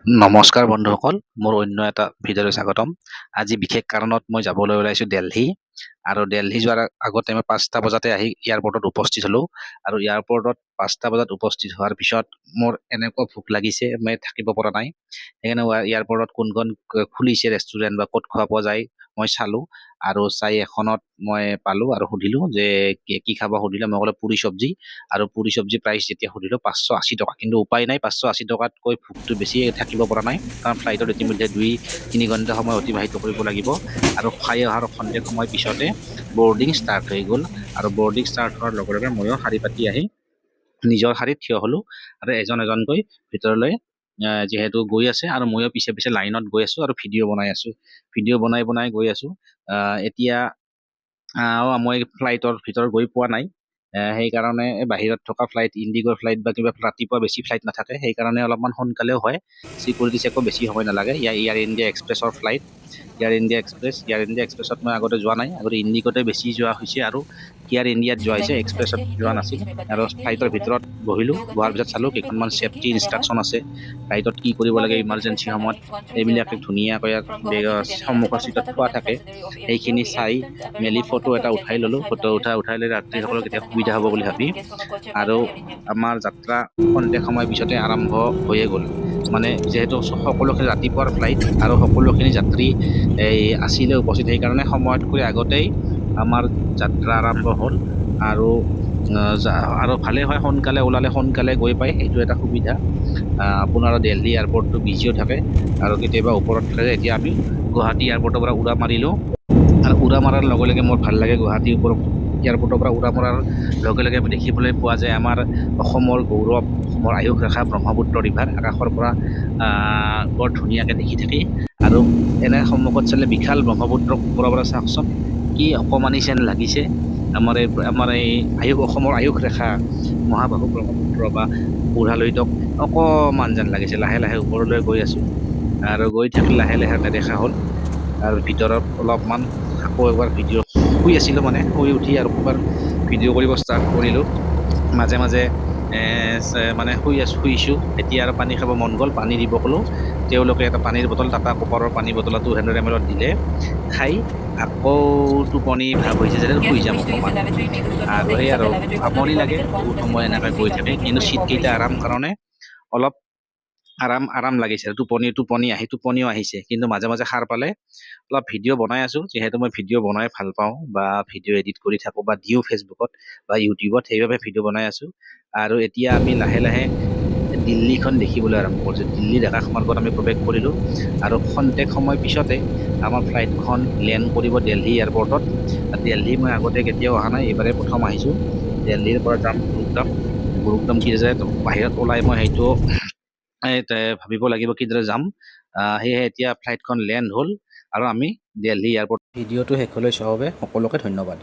নমস্কাৰ বন্ধুসকল, মোৰ অন্য এটা ভিডিঅ'লৈ স্বাগতম। আজি বিশেষ কাৰণত মই যাবলৈ ওলাইছোঁ দিল্লী। আৰু দিল্লী যোৱাৰ আগতে মই 5টা বজাতে আহি এয়াৰপৰ্টত উপস্থিত হ'লোঁ। আৰু এয়াৰপৰ্টত 5টা বজাত উপস্থিত হোৱাৰ পিছত মোৰ এনেকুৱা ভোক লাগিছে, মই থাকিব পৰা নাই। সেইকাৰণে এয়াৰপৰ্টত কোনখন খুলিছে ৰেষ্টুৰেণ্ট বা ক'ত খোৱা পোৱা যায় মই চালোঁ। আৰু চাই এখনত মই পালোঁ আৰু সুধিলোঁ যে কি খাব সুধিলে, মই ক'লোঁ পুৰি চব্জি। আৰু পুৰি চব্জি প্ৰাইচ যেতিয়া সুধিলোঁ 580 টকা, কিন্তু উপায় নাই, 580 টকাতকৈ ভোকটো বেছি থাকিব পৰা নাই, কাৰণ ফ্লাইটত ইতিমধ্যে 2-3 ঘণ্টা সময় অতিবাহিত কৰিব লাগিব। আৰু খাই অহাৰ খন্তেক সময় পিছতে বৰ্ডিং ষ্টাৰ্ট হৈ গ'ল। আৰু বৰ্ডিং ষ্টাৰ্ট হোৱাৰ লগে লগে ময়ো শাৰী পাতি আহি নিজৰ শাৰীত থিয় হ'লোঁ। আৰু এজন এজনকৈ ভিতৰলৈ যিহেতু গৈ আছে, আৰু ময়ো পিছে পিছে লাইনত গৈ আছোঁ আৰু ভিডিঅ' বনাই আছোঁ। ভিডিঅ' বনাই গৈ আছোঁ। এতিয়া মই ফ্লাইটৰ ভিতৰত গৈ পোৱা নাই। সেইকাৰণে বাহিৰত থকা ফ্লাইট, ইণ্ডিগ'ৰ ফ্লাইট বা কিবা ৰাতিপুৱা বেছি ফ্লাইট নাথাকে, সেইকাৰণে অলপমান সোনকালেও হয়, চিকিউৰিটি চেকো বেছি সময় নালাগে। এয়াৰ ইণ্ডিয়া এক্সপ্ৰেছৰ ফ্লাইট, এয়াৰ ইণ্ডিয়া এক্সপ্ৰেছত মই আগতে যোৱা নাই, আগতে ইণ্ডিগ'তে বেছি যোৱা হৈছে আৰু এয়াৰ ইণ্ডিয়াত যোৱা হৈছে, এক্সপ্ৰেছত যোৱা নাছিল। আৰু ফ্লাইটৰ ভিতৰত বহিলোঁ, বহাৰ পিছত চালোঁ কেইখনমান ছেফটি ইনষ্ট্ৰাকশ্যন আছে, ফ্লাইটত কি কৰিব লাগে ইমাৰ্জেঞ্চি সময়ত, এইবিলাকে ধুনীয়াকৈ সন্মুখৰ চিটত থোৱা থাকে। সেইখিনি চাই মেলি ফটো এটা উঠাই ল'লোঁ। ফটো উঠাই লৈ যাত্ৰীসকলক এতিয়া সুবিধা হ'ব বুলি ভাবি, আৰু আমাৰ যাত্ৰা খন্তেক সময় পিছতে আৰম্ভ হৈয়ে গ'ল। মানে যিহেতু সকলোখিনি ৰাতিপুৱাৰ ফ্লাইট আৰু সকলোখিনি যাত্ৰী আছিলে উপস্থিত, সেইকাৰণে সময়তকৈ আগতেই আমাৰ যাত্ৰা আৰম্ভ হ'ল। আৰু ভালে হয়, সোনকালে ওলালে সোনকালে গৈ পায়, সেইটো এটা সুবিধা। আপোনাৰ দিল্লী এয়াৰপৰ্টটো বিজিও থাকে আৰু কেতিয়াবা ওপৰত থাকে। এতিয়া আমি গুৱাহাটী এয়াৰপৰ্টৰ পৰা উৰা মাৰিলোঁ, আৰু উৰা মাৰাৰ লগে লগে মোৰ ভাল লাগে। গুৱাহাটী এয়াৰপৰ্টৰ পৰা উৰা মৰাৰ লগে লগে দেখিবলৈ পোৱা যায় আমাৰ অসমৰ গৌৰৱ, অসমৰ আয়ুস ৰেখা ব্ৰহ্মপুত্ৰ ৰিভাৰ আকাশৰ পৰা বৰ ধুনীয়াকৈ দেখি থাকে। আৰু এনে সন্মুখত চালে বিশাল ব্ৰহ্মপুত্ৰ ওপৰৰ পৰা চাওকচোন, কি অকমানি যেন লাগিছে। আমাৰ এই অসমৰ আয়ুস ৰেখা মহাবাহু ব্ৰহ্মপুত্ৰ বা বুঢ়া লুইতক অকমান যেন লাগিছে। লাহে লাহে ওপৰলৈ গৈ আছোঁ, আৰু গৈ থাকিলে লাহে লাহে নেদেখা হ'ল। আৰু ভিতৰত অলপমান আকৌ এবাৰ ভিডিঅ' শুই আছিলোঁ, মানে শুই উঠি আৰু এবাৰ ভিডিঅ' কৰিব ষ্টাৰ্ট কৰিলোঁ। মাজে মাজে মানে শুইছোঁ। এতিয়া আৰু পানী খাব মন গ'ল, পানী দিব ক'লোঁ। তেওঁলোকে এটা পানীৰ বটল, টাটা কপাৰৰ পানী বটল 200 ml দিলে। খাই আকৌ টোপনি ভাৱ হৈছে যেন শুই যাম অকণমান। আৰু সেই আৰু আমনি লাগে, বহুত সময় এনেকৈ গৈ থাকে, কিন্তু চিটকেইটা আৰাম কাৰণে অলপ আৰাম লাগিছে। টোপনিও আহিছে, কিন্তু মাজে মাজে সাৰ পালে অলপ ভিডিঅ' বনাই আছোঁ। যিহেতু মই ভিডিঅ' বনাই ভাল পাওঁ, বা ভিডিঅ' এডিট কৰি থাকোঁ বা দিওঁ ফেচবুকত বা ইউটিউবত, সেইবাবে ভিডিঅ' বনাই আছোঁ। আৰু এতিয়া আমি লাহে লাহে দিল্লীখন দেখিবলৈ আৰম্ভ কৰিছোঁ। দিল্লীৰ আকাশ মাৰ্গত আমি প্ৰৱেশ কৰিলোঁ, আৰু খন্তেক সময় পিছতে আমাৰ ফ্লাইটখন লেণ্ড কৰিব দিল্লী এয়াৰপৰ্টত। দিল্লী মই আগতে কেতিয়াও অহা নাই, এইবাৰে প্ৰথম আহিছোঁ। দিল্লীৰ পৰা যাম গুৰুগ্ৰাম কি যায় বাহিৰত ওলাই, মই সেইটো ভাবিব লাগিব কিদৰে যাম। সেয়েহে এতিয়া ফ্লাইটখন লেণ্ড হ'ল, আৰু আমি দিল্লী এয়াৰপৰ্ট। ভিডিঅ'টো শেষলৈ চোৱাৰ বাবে সকলোকে ধন্যবাদ।